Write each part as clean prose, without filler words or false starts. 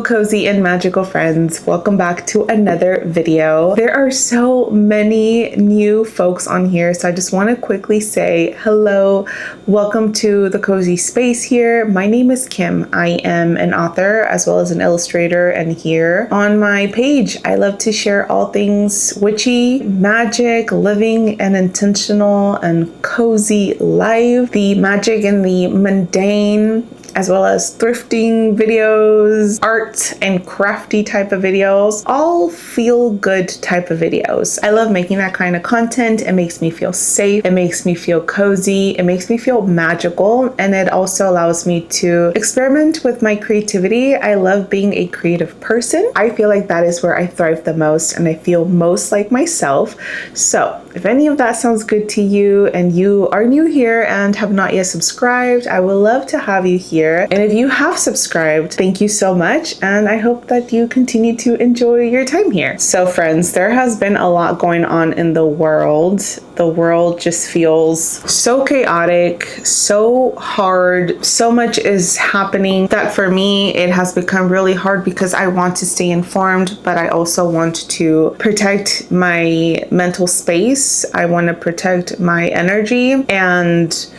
cozy and magical friends, welcome back to another video. There are so many new folks on here, so I just want to quickly say hello, welcome to the cozy space here. My name is Kim. I am an author as well as an illustrator, and here on my page I love to share all things witchy, magic, living an intentional and cozy life, the magic and the mundane, as well as thrifting videos, art and crafty type of videos, all feel good type of videos. I love making that kind of content. It makes me feel safe, it makes me feel cozy, it makes me feel magical, and it also allows me to experiment with my creativity. I love being a creative person. I feel like that is where I thrive the most and I feel most like myself. So if any of that sounds good to you and you are new here and have not yet subscribed, I would love to have you here. And if you have subscribed, thank you so much, and I hope that you continue to enjoy your time here. So friends, there has been a lot going on in the world. The world just feels so chaotic, so hard, so much is happening that for me it has become really hard because I want to stay informed, but I also want to protect my mental space. I want to protect my energy, and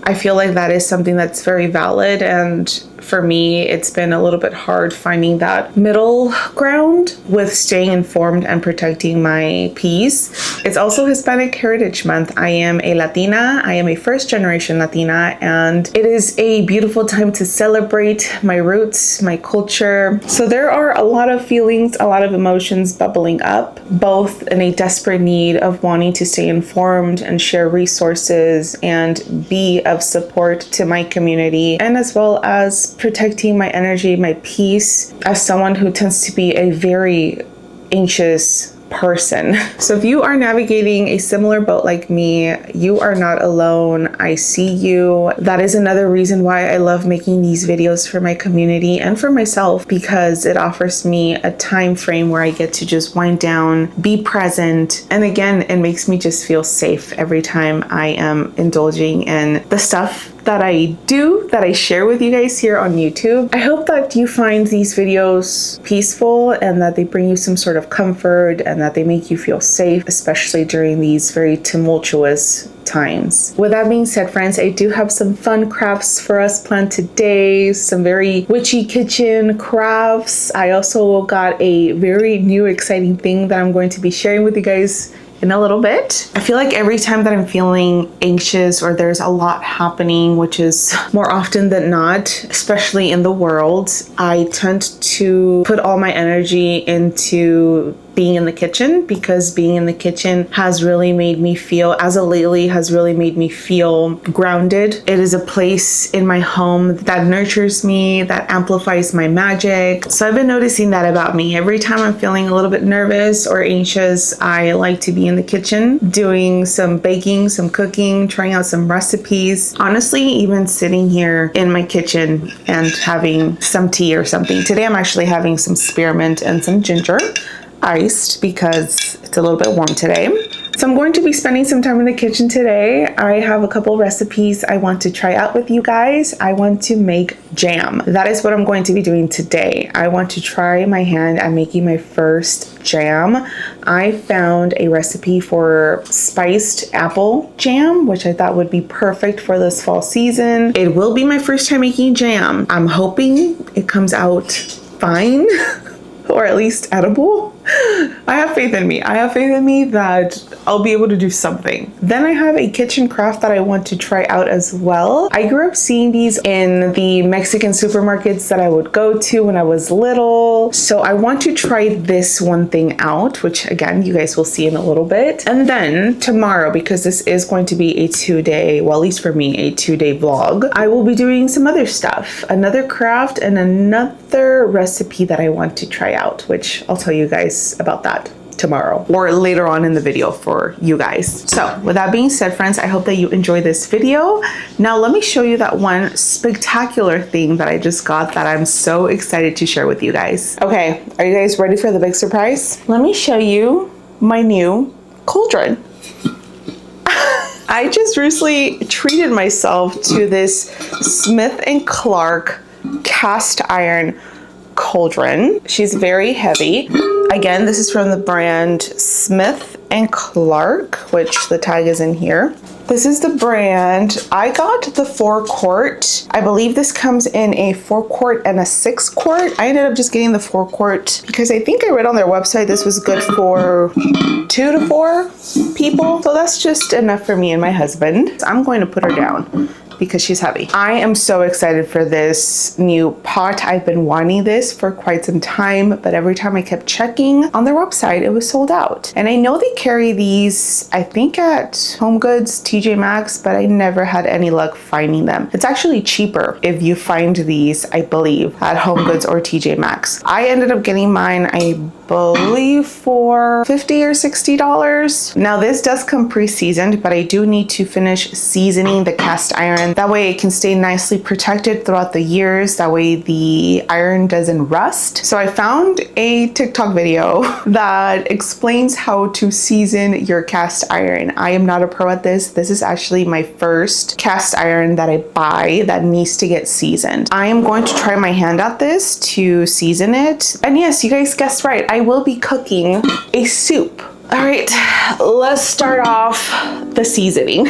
I feel like that is something that's very valid, and for me it's been a little bit hard finding that middle ground with staying informed and protecting my peace. It's also Hispanic Heritage Month. I am a Latina. I am a first generation Latina, and it is a beautiful time to celebrate my roots, my culture. So there are a lot of feelings, a lot of emotions bubbling up, both in a desperate need of wanting to stay informed and share resources and be of support to my community, and as well as protecting my energy, my peace, as someone who tends to be a very anxious person. So if you are navigating a similar boat like me, you are not alone. I see you. That is another reason why I love making these videos for my community and for myself, because it offers me a time frame where I get to just wind down, be present, and again, it makes me just feel safe every time I am indulging in the stuff that I do, that I share with you guys here on YouTube. I hope that you find these videos peaceful and that they bring you some sort of comfort and that they make you feel safe, especially during these very tumultuous times. With that being said, friends, I do have some fun crafts for us planned today, some very witchy kitchen crafts. I also got a very new exciting thing that I'm going to be sharing with you guys in a little bit. I feel like every time that I'm feeling anxious or there's a lot happening, which is more often than not, especially in the world, I tend to put all my energy into being in the kitchen, because being in the kitchen has really made me feel, as of lately, has really made me feel grounded. It is a place in my home that nurtures me, that amplifies my magic. So I've been noticing that about me. Every time I'm feeling a little bit nervous or anxious, I like to be in the kitchen doing some baking, some cooking, trying out some recipes. Honestly, even sitting here in my kitchen and having some tea or something. Today I'm actually having some spearmint and some ginger iced because it's a little bit warm today. So I'm going to be spending some time in the kitchen today. I have a couple recipes I want to try out with you guys. I want to make jam. That is what I'm going to be doing today. I want to try my hand at making my first jam. I found a recipe for spiced apple jam, which I thought would be perfect for this fall season. It will be my first time making jam. I'm hoping it comes out fine or at least edible. I have faith in me. I have faith in me that I'll be able to do something. Then I have a kitchen craft that I want to try out as well. I grew up seeing these in the Mexican supermarkets that I would go to when I was little. So I want to try this one thing out, which again, you guys will see in a little bit. And then tomorrow, because this is going to be a 2-day, well, at least for me, a 2-day vlog, I will be doing some other stuff, another craft and another recipe that I want to try out, which I'll tell you guys about that tomorrow or later on in the video for you guys. So with that being said, friends, I hope that you enjoy this video. Now let me show you that one spectacular thing that I just got that I'm so excited to share with you guys. Okay, are you guys ready for the big surprise? Let me show you my new Couldron. I just recently treated myself to this Smith & Clark cast iron Couldron. She's very heavy. Again, this is from the brand Smith and Clark, which the tag is in here. This is the brand. I got the 4-quart. I believe this comes in a 4-quart and a 6-quart. I ended up just getting the 4-quart because I think I read on their website this was good for 2 to 4 people. So that's just enough for me and my husband. I'm going to put her down because she's heavy. I am so excited for this new pot. I've been wanting this for quite some time, but every time I kept checking on their website, it was sold out. And I know they carry these, I think at Home Goods, TJ Maxx, but I never had any luck finding them. It's actually cheaper if you find these, I believe, at Home Goods or TJ Maxx. I ended up getting mine, I believe, for $50 or $60. Now this does come pre-seasoned, but I do need to finish seasoning the cast iron. That way it can stay nicely protected throughout the years. That way the iron doesn't rust. So I found a TikTok video that explains how to season your cast iron. I am not a pro at this. This is actually my first cast iron that I buy that needs to get seasoned. I am going to try my hand at this to season it. And yes, you guys guessed right. I will be cooking a soup. All right, let's start off the seasoning.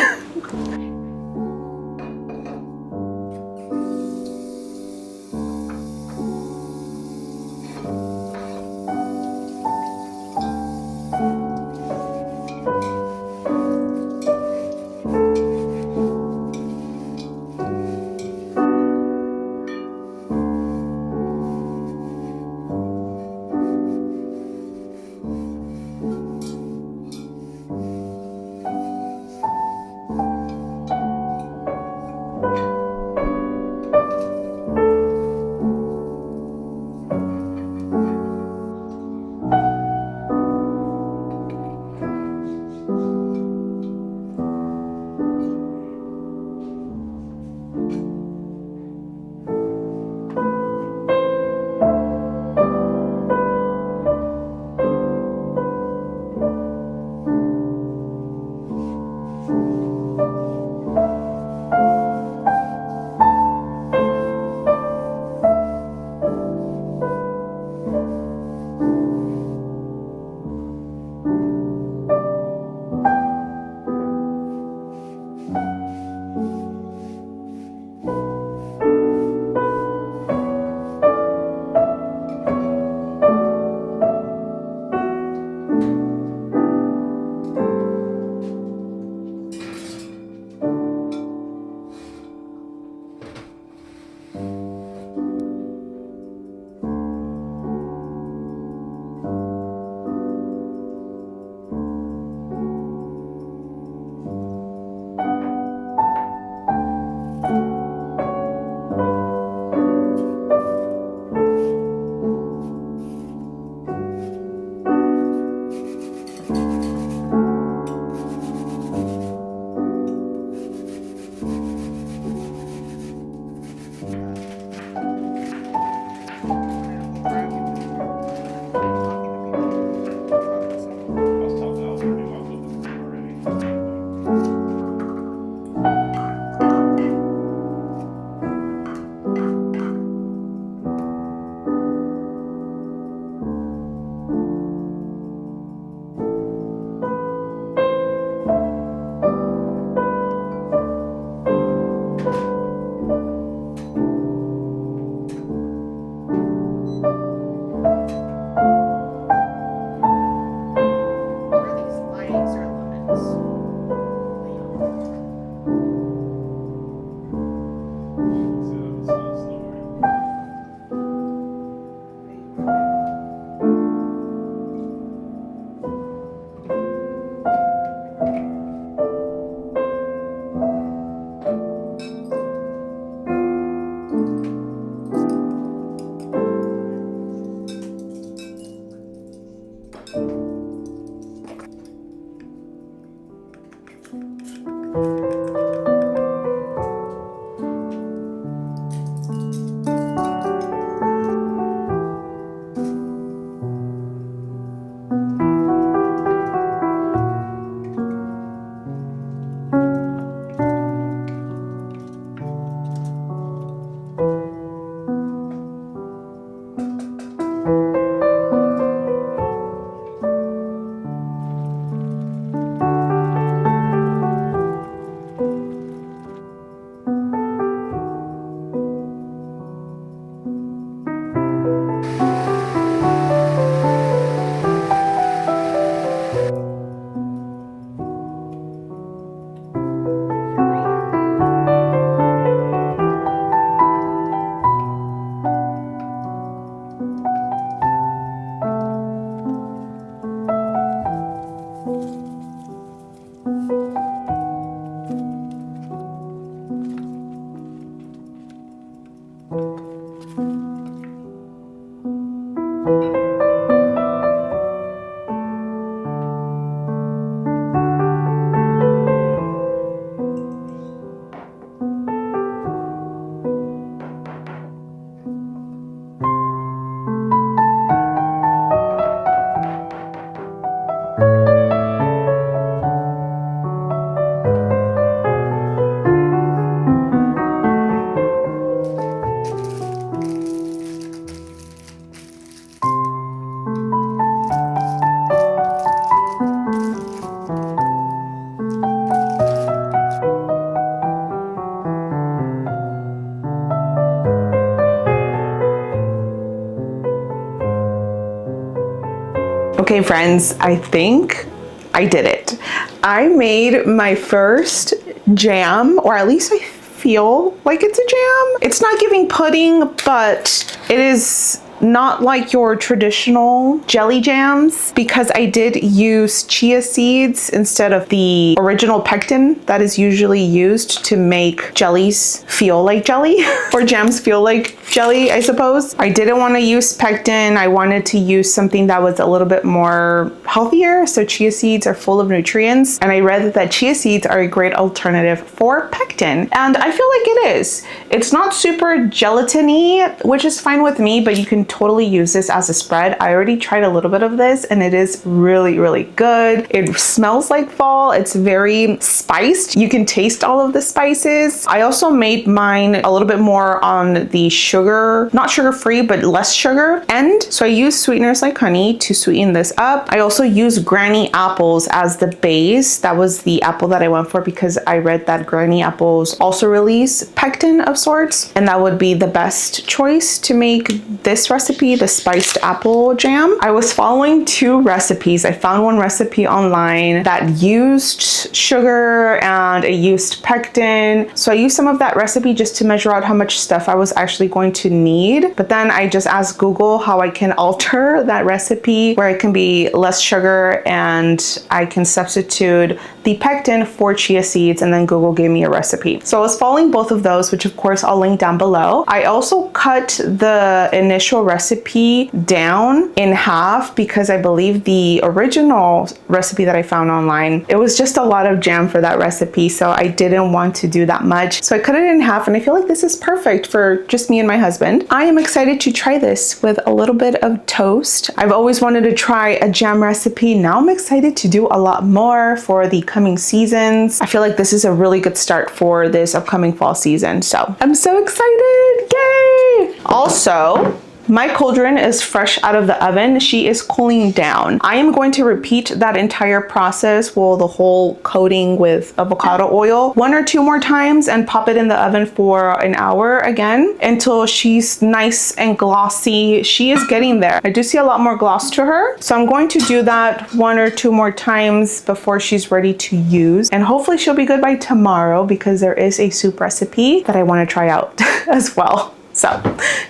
Okay friends, I think I did it. I made my first jam, or at least I feel like it's a jam. It's not giving pudding, but it is not like your traditional jelly jams, because I did use chia seeds instead of the original pectin that is usually used to make jellies feel like jelly or jams feel like jelly, I suppose. I didn't want to use pectin. I wanted to use something that was a little bit more healthier. So chia seeds are full of nutrients, and I read that chia seeds are a great alternative for pectin, and I feel like it is. It's not super gelatiny, which is fine with me, but you can totally use this as a spread. I already tried a little bit of this and it is really, really good. It smells like fall. It's very spiced. You can taste all of the spices. I also made mine a little bit more on the sugar, not sugar-free, but less sugar end. So I use sweeteners like honey to sweeten this up. I also use granny apples as the base. That was the apple that I went for because I read that granny apples also release pectin of sorts, and that would be the best choice to make this recipe, the spiced apple jam. I was following 2 recipes. I found one recipe online that used sugar and it used pectin. So I used some of that recipe just to measure out how much stuff I was actually going to need. But then I just asked Google how I can alter that recipe where it can be less sugar and I can substitute the pectin for chia seeds, and then Google gave me a recipe. So I was following both of those, which of course I'll link down below. I also cut the initial recipe down in half because I believe the original recipe that I found online, it was just a lot of jam for that recipe, so I didn't want to do that much. So I cut it in half, and I feel like this is perfect for just me and my husband. I am excited to try this with a little bit of toast. I've always wanted to try a jam recipe. Now I'm excited to do a lot more for the coming seasons. I feel like this is a really good start for this upcoming fall season. So I'm so excited, yay! Also, my Couldron is fresh out of the oven. She is cooling down. I am going to repeat that entire process, well, the whole coating with avocado oil 1 or 2 more times and pop it in the oven for an hour again until she's nice and glossy. She is getting there. I do see a lot more gloss to her. So I'm going to do that 1 or 2 more times before she's ready to use. And hopefully she'll be good by tomorrow because there is a soup recipe that I want to try out as well. So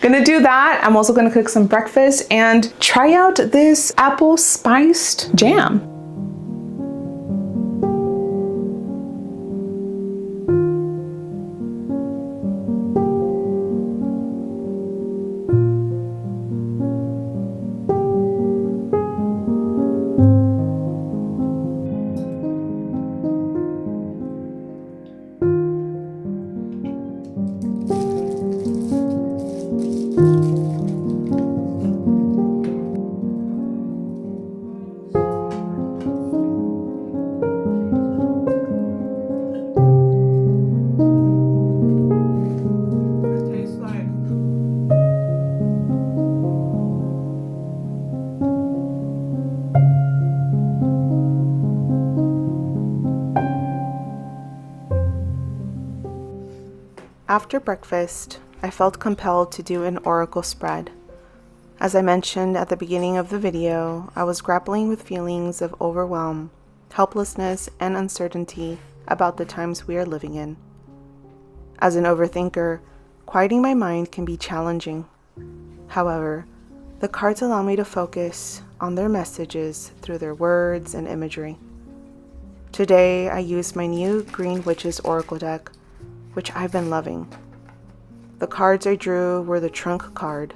gonna do that. I'm also gonna cook some breakfast and try out this apple spiced jam. After breakfast, I felt compelled to do an oracle spread. As I mentioned at the beginning of the video, I was grappling with feelings of overwhelm, helplessness, and uncertainty about the times we are living in. As an overthinker, quieting my mind can be challenging. However, the cards allow me to focus on their messages through their words and imagery. Today, I used my new Green Witches Oracle deck, which I've been loving. The cards I drew were the Trunk card,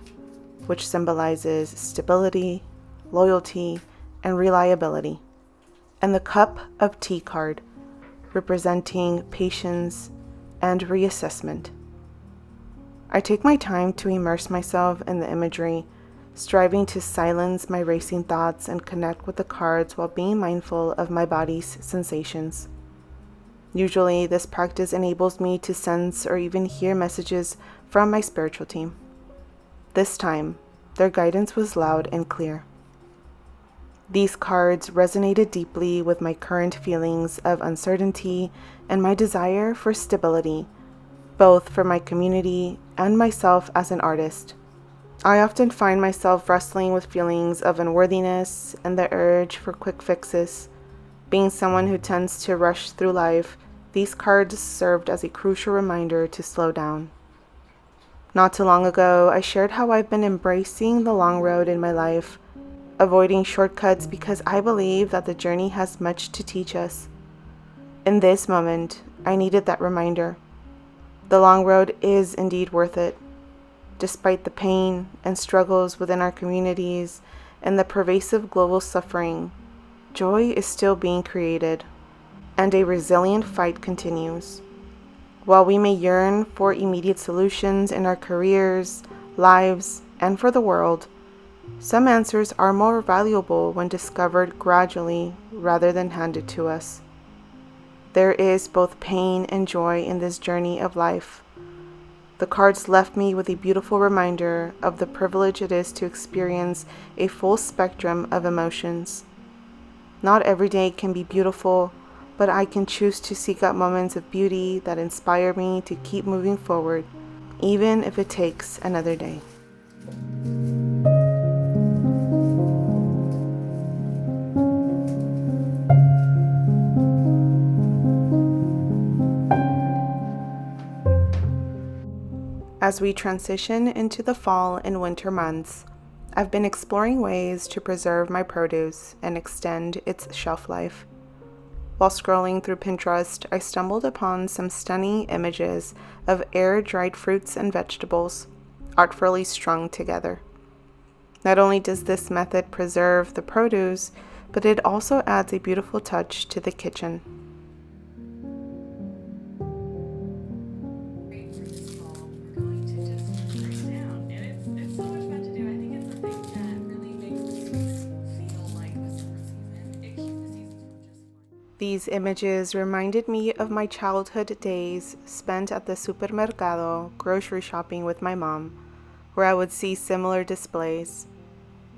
which symbolizes stability, loyalty, and reliability, and the Cup of Tea card, representing patience and reassessment. I take my time to immerse myself in the imagery, striving to silence my racing thoughts and connect with the cards while being mindful of my body's sensations. Usually, this practice enables me to sense or even hear messages from my spiritual team. This time, their guidance was loud and clear. These cards resonated deeply with my current feelings of uncertainty and my desire for stability, both for my community and myself as an artist. I often find myself wrestling with feelings of unworthiness and the urge for quick fixes. Being someone who tends to rush through life, these cards served as a crucial reminder to slow down. Not too long ago, I shared how I've been embracing the long road in my life, avoiding shortcuts because I believe that the journey has much to teach us. In this moment, I needed that reminder. The long road is indeed worth it. Despite the pain and struggles within our communities and the pervasive global suffering, joy is still being created, and a resilient fight continues. While we may yearn for immediate solutions in our careers, lives, and for the world, some answers are more valuable when discovered gradually rather than handed to us. There is both pain and joy in this journey of life. The cards left me with a beautiful reminder of the privilege it is to experience a full spectrum of emotions. Not every day can be beautiful, but I can choose to seek out moments of beauty that inspire me to keep moving forward, even if it takes another day. As we transition into the fall and winter months, I've been exploring ways to preserve my produce and extend its shelf life. While scrolling through Pinterest, I stumbled upon some stunning images of air-dried fruits and vegetables, artfully strung together. Not only does this method preserve the produce, but it also adds a beautiful touch to the kitchen. These images reminded me of my childhood days spent at the supermercado grocery shopping with my mom, where I would see similar displays.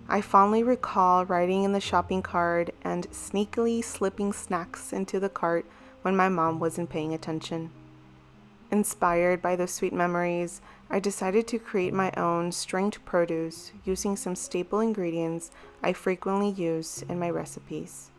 I fondly recall riding in the shopping cart and sneakily slipping snacks into the cart when my mom wasn't paying attention. Inspired by those sweet memories, I decided to create my own stringed produce using some staple ingredients I frequently use in my recipes.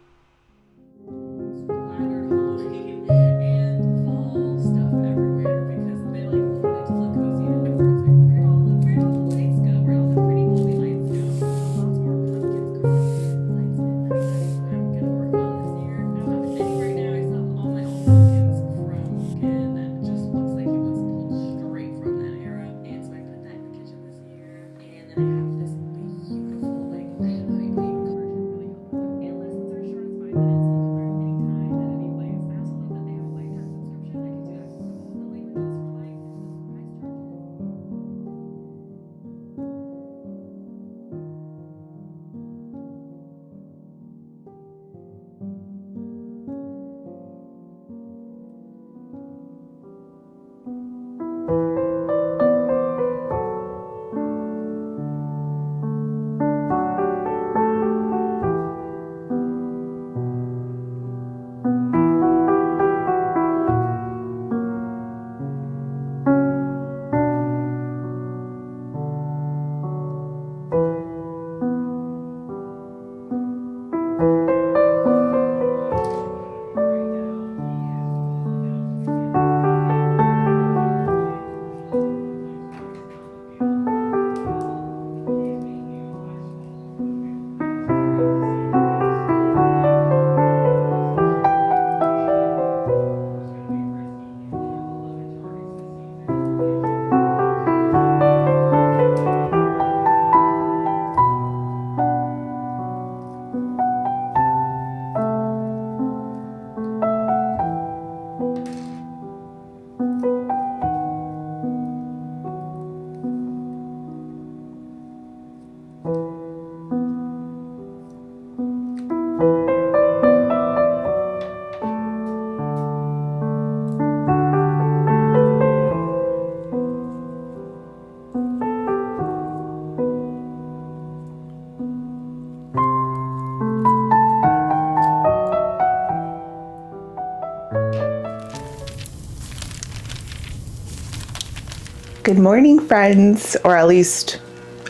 Good morning, friends, or at least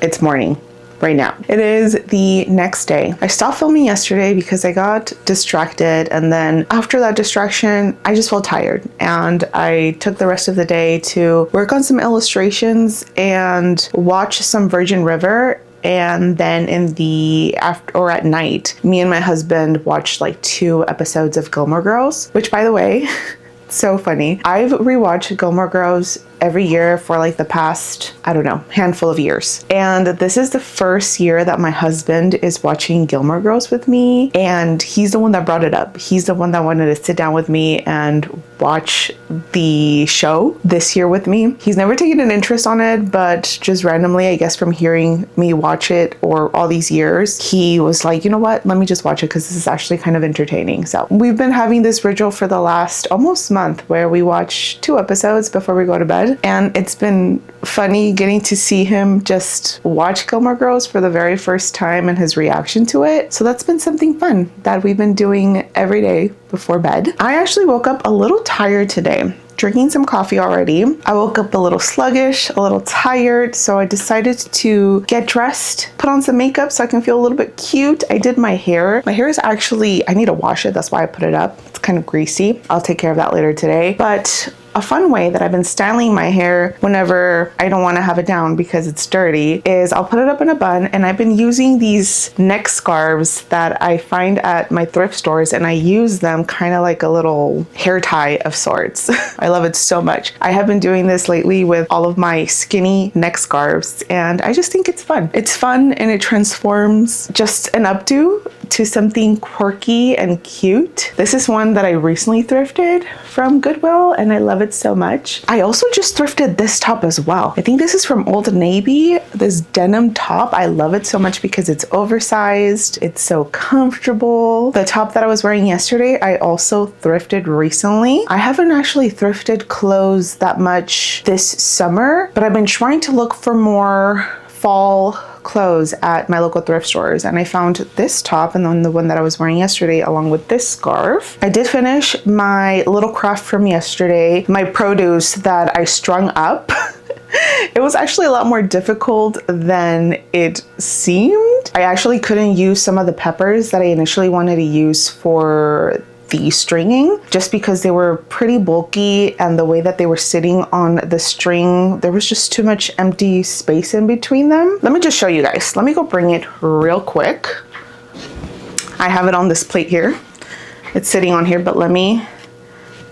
It's morning right now. It is the next day. I stopped filming yesterday because I got distracted, and then after that distraction I just felt tired, and I took the rest of the day to work on some illustrations and watch some Virgin River. And then in the at night, me and my husband watched like 2 episodes of Gilmore Girls, which, by the way, so funny. I've rewatched Gilmore Girls every year for like the past, I don't know, handful of years. And this is the first year that my husband is watching Gilmore Girls with me. And he's the one that brought it up. He's the one that wanted to sit down with me and watch the show this year with me. He's never taken an interest on it, but just randomly, I guess from hearing me watch it or all these years, he was like, you know what, let me just watch it because this is actually kind of entertaining. So we've been having this ritual for the last almost month where we watch 2 episodes before we go to bed. And it's been funny getting to see him just watch Gilmore Girls for the very first time and his reaction to it. So that's been something fun that we've been doing every day before bed. I actually woke up a little tired today, drinking some coffee already. I woke up a little sluggish, a little tired, so I decided to get dressed, put on some makeup so I can feel a little bit cute. I did my hair. My hair is actually, I need to wash it. That's why I put it up. It's kind of greasy. I'll take care of that later today. But a fun way that I've been styling my hair whenever I don't want to have it down because it's dirty is I'll put it up in a bun, and I've been using these neck scarves that I find at my thrift stores, and I use them kind of like a little hair tie of sorts. I love it so much. I have been doing this lately with all of my skinny neck scarves, and I just think it's fun. It's fun, and it transforms just an updo to something quirky and cute. This is one that I recently thrifted from Goodwill, and I love it so much. I also just thrifted this top as well. I think this is from Old Navy, this denim top. I love it so much because it's oversized. It's so comfortable. The top that I was wearing yesterday, I also thrifted recently. I haven't actually thrifted clothes that much this summer, but I've been trying to look for more fall clothes at my local thrift stores, and I found this top and then the one that I was wearing yesterday along with this scarf. I did finish my little craft from yesterday, my produce that I strung up. It was actually a lot more difficult than it seemed. I actually couldn't use some of the peppers that I initially wanted to use for the stringing just because they were pretty bulky, and the way that they were sitting on the string, there was just too much empty space in between them. Let me just show you guys. Let me go bring it real quick. I have it on this plate here. It's sitting on here, but let me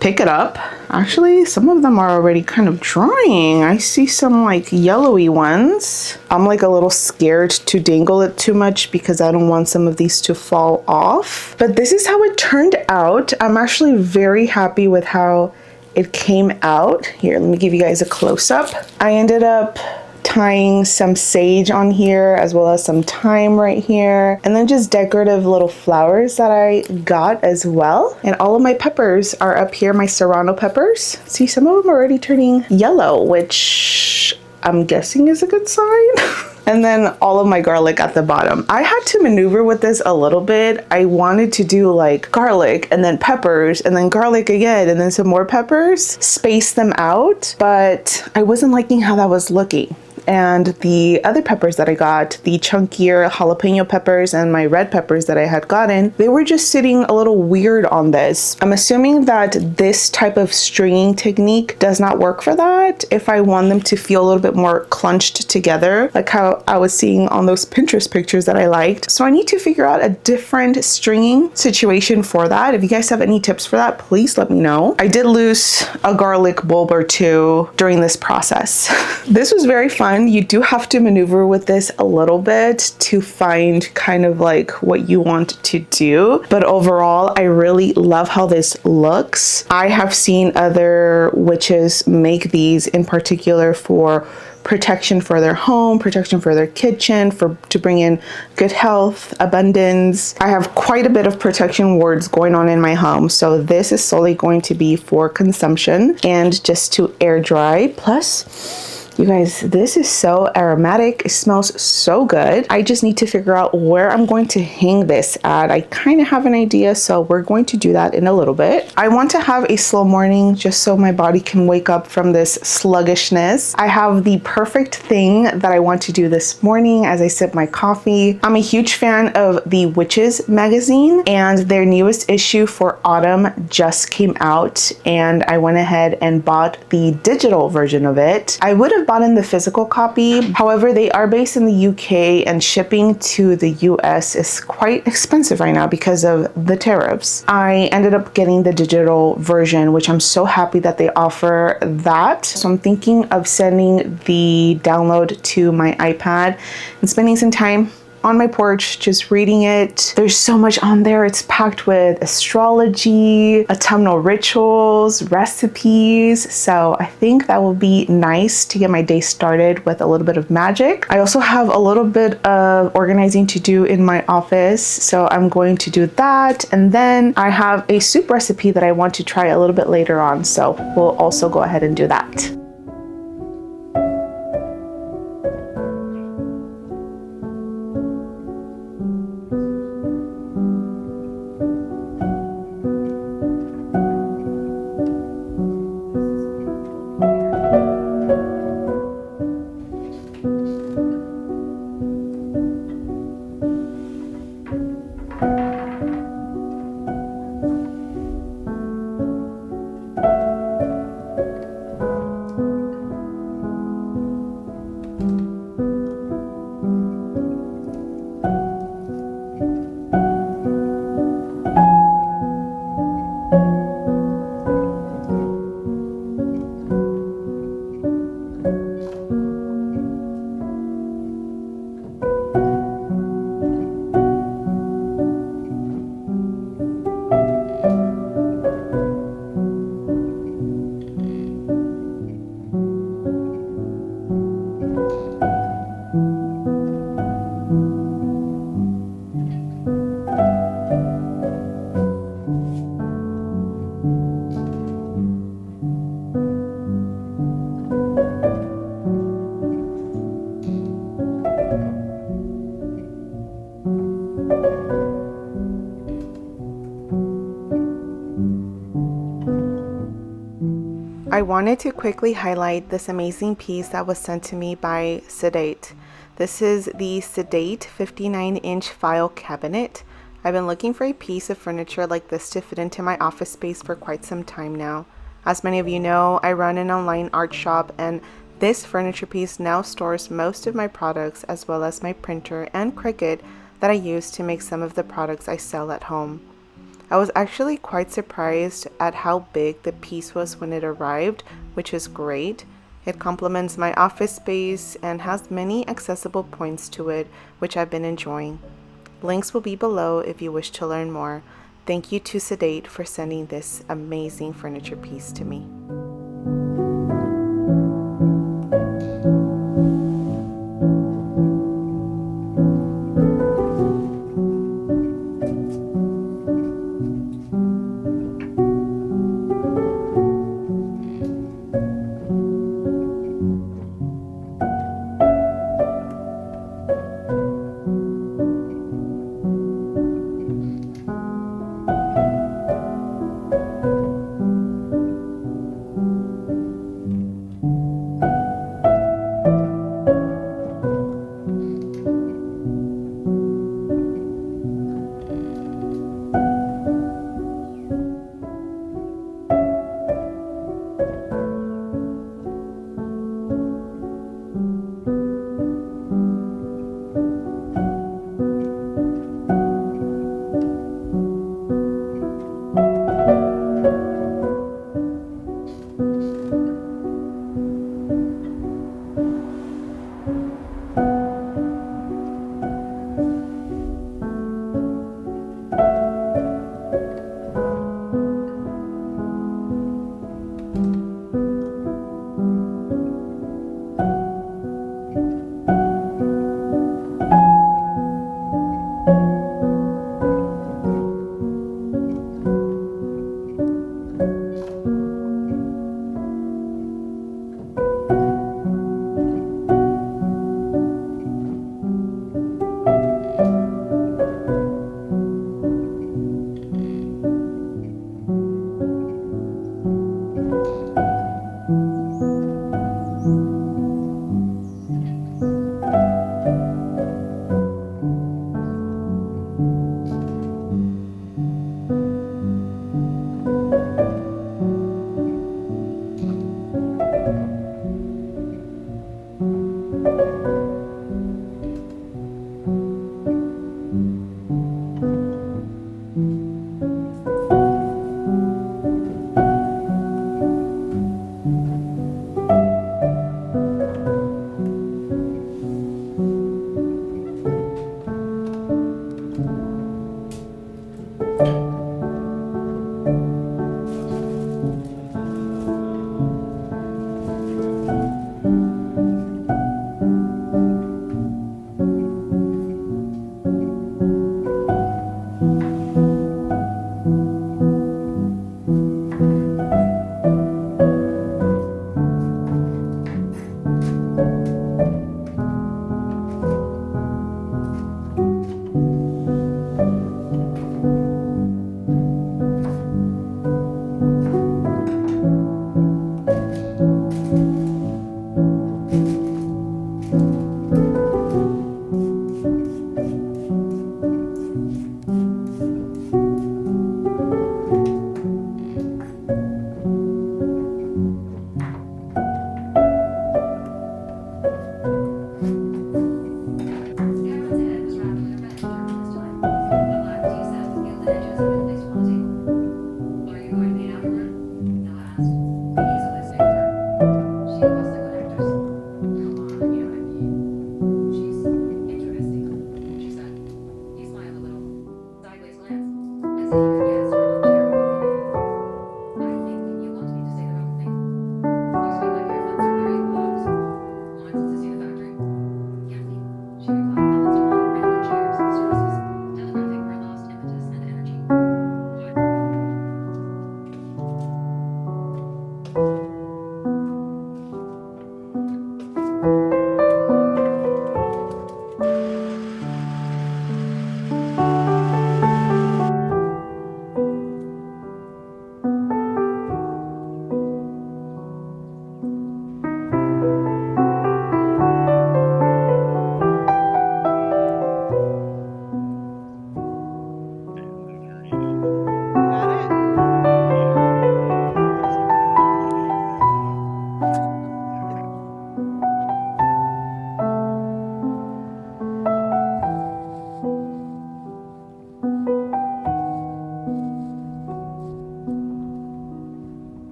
pick it up. Actually, some of them are already kind of drying. I see some like yellowy ones. I'm like a little scared to dangle it too much because I don't want some of these to fall off. But this is how it turned out. I'm actually very happy with how it came out. Here, let me give you guys a close-up. I ended up tying some sage on here as well as some thyme right here, and then just decorative little flowers that I got as well. And all of my peppers are up here, my serrano peppers. See, some of them are already turning yellow, which I'm guessing is a good sign. And then all of my garlic at the bottom. I had to maneuver with this a little bit. I wanted to do like garlic and then peppers and then garlic again and then some more peppers, space them out, but I wasn't liking how that was looking. And the other peppers that I got, the chunkier jalapeno peppers and my red peppers that I had gotten, they were just sitting a little weird on this. I'm assuming that this type of stringing technique does not work for that. If I want them to feel a little bit more clunched together, like how I was seeing on those Pinterest pictures that I liked. So I need to figure out a different stringing situation for that. If you guys have any tips for that, please let me know. I did lose a garlic bulb or 2 during this process. This was very fun. You do have to maneuver with this a little bit to find kind of like what you want to do. But overall, I really love how this looks. I have seen other witches make these in particular for protection for their home, protection for their kitchen, to bring in good health, abundance. I have quite a bit of protection wards going on in my home, so this is solely going to be for consumption and just to air dry. Plus, You guys, this is so aromatic. It smells so good. I just need to figure out where I'm going to hang this at. I kind of have an idea, so we're going to do that in a little bit. I want to have a slow morning just so my body can wake up from this sluggishness. I have the perfect thing that I want to do this morning as I sip my coffee. I'm a huge fan of the Witches magazine, and their newest issue for autumn just came out, and I went ahead and bought the digital version of it. I would have bought in the physical copy. However, they are based in the UK and shipping to the US is quite expensive right now because of the tariffs. I ended up getting the digital version, which I'm so happy that they offer that. So I'm thinking of sending the download to my iPad and spending some time on my porch just reading it. There's so much on there. It's packed with astrology, autumnal rituals, recipes. So I think that will be nice to get my day started with a little bit of magic. I also have a little bit of organizing to do in my office, so I'm going to do that. And then I have a soup recipe that I want to try a little bit later on, so we'll also go ahead and do that. I wanted to quickly highlight this amazing piece that was sent to me by SEDETA. This is the SEDETA 59-inch file cabinet. I've been looking for a piece of furniture like this to fit into my office space for quite some time now. As many of you know, I run an online art shop, and this furniture piece now stores most of my products as well as my printer and Cricut that I use to make some of the products I sell at home. I was actually quite surprised at how big the piece was when it arrived, which is great. It complements my office space and has many accessible points to it, which I've been enjoying. Links will be below if you wish to learn more. Thank you to SEDETA for sending this amazing furniture piece to me.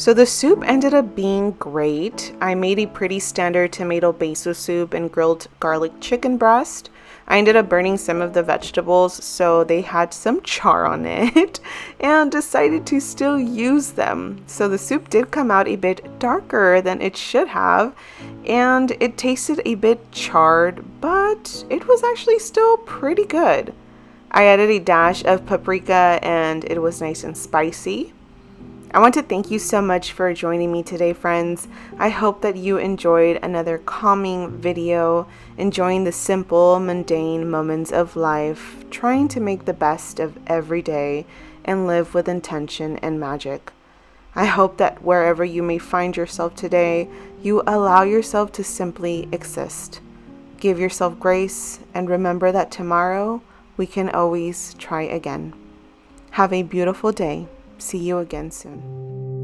So the soup ended up being great. I made a pretty standard tomato basil soup and grilled garlic chicken breast. I ended up burning some of the vegetables so they had some char on it and decided to still use them. So the soup did come out a bit darker than it should have, and it tasted a bit charred, but it was actually still pretty good. I added a dash of paprika and it was nice and spicy. I want to thank you so much for joining me today, friends. I hope that you enjoyed another calming video, enjoying the simple, mundane moments of life, trying to make the best of every day and live with intention and magic. I hope that wherever you may find yourself today, you allow yourself to simply exist. Give yourself grace and remember that tomorrow we can always try again. Have a beautiful day. See you again soon.